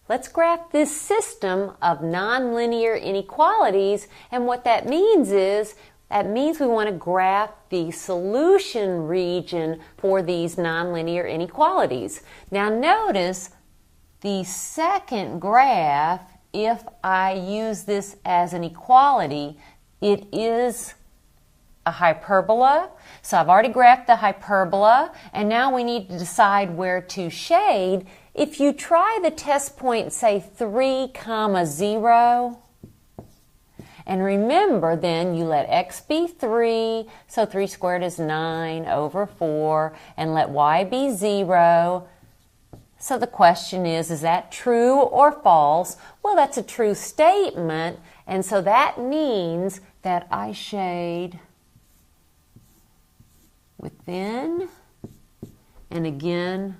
let's graph this system of nonlinear inequalities, and what that means is that means we want to graph the solution region for these nonlinear inequalities. Now notice the second graph, if I use this as an equality, it is a hyperbola. So I've already graphed the hyperbola, and now we need to decide where to shade. If you try the test point, say 3, 0, and remember then you let x be 3, so 3 squared is 9 over 4, and let y be 0. So the question is that true or false? Well, that's a true statement, and so that means that I shade within and again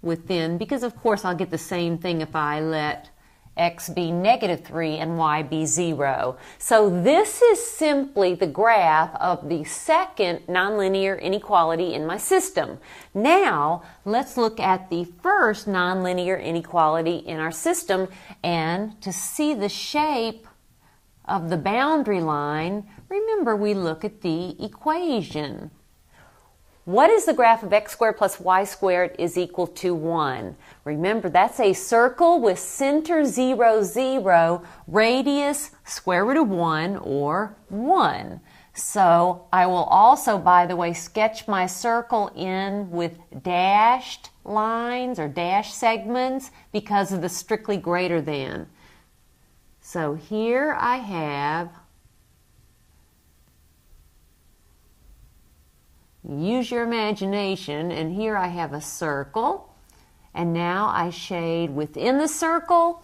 within, because of course I'll get the same thing if I let x be -3 and y be 0. So this is simply the graph of the second nonlinear inequality in my system. Now let's look at the first nonlinear inequality in our system, and to see the shape of the boundary line, remember we look at the equation. What is the graph of x squared plus y squared is equal to 1? Remember, that's a circle with center 0, 0, radius square root of 1 or 1. So I will also, by the way, sketch my circle in with dashed lines or dash segments because of the strictly greater than. So here I have, use your imagination, and here I have a circle, and now I shade within the circle,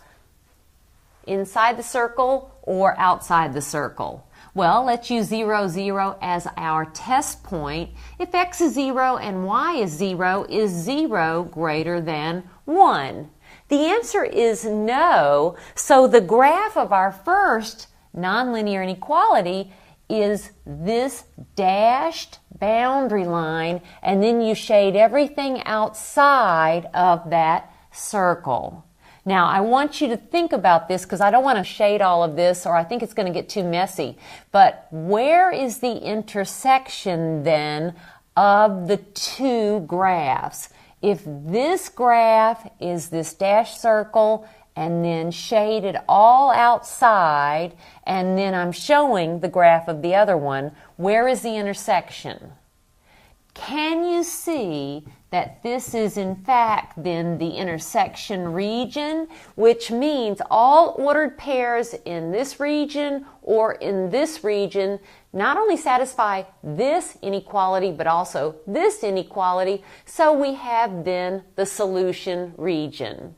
inside the circle, or outside the circle. Well, let's use 0, 0 as our test point. If x is 0 and y is 0 greater than 1? The answer is no. So the graph of our first nonlinear inequality is this dashed boundary line, and then you shade everything outside of that circle. Now I want you to think about this because I don't want to shade all of this, or I think it's going to get too messy. But where is the intersection then of the two graphs? If this graph is this dashed circle and then shaded all outside, and then I'm showing the graph of the other one, where is the intersection? Can you see that this is in fact then the intersection region, which means all ordered pairs in this region or in this region not only satisfy this inequality but also this inequality, so we have then the solution region.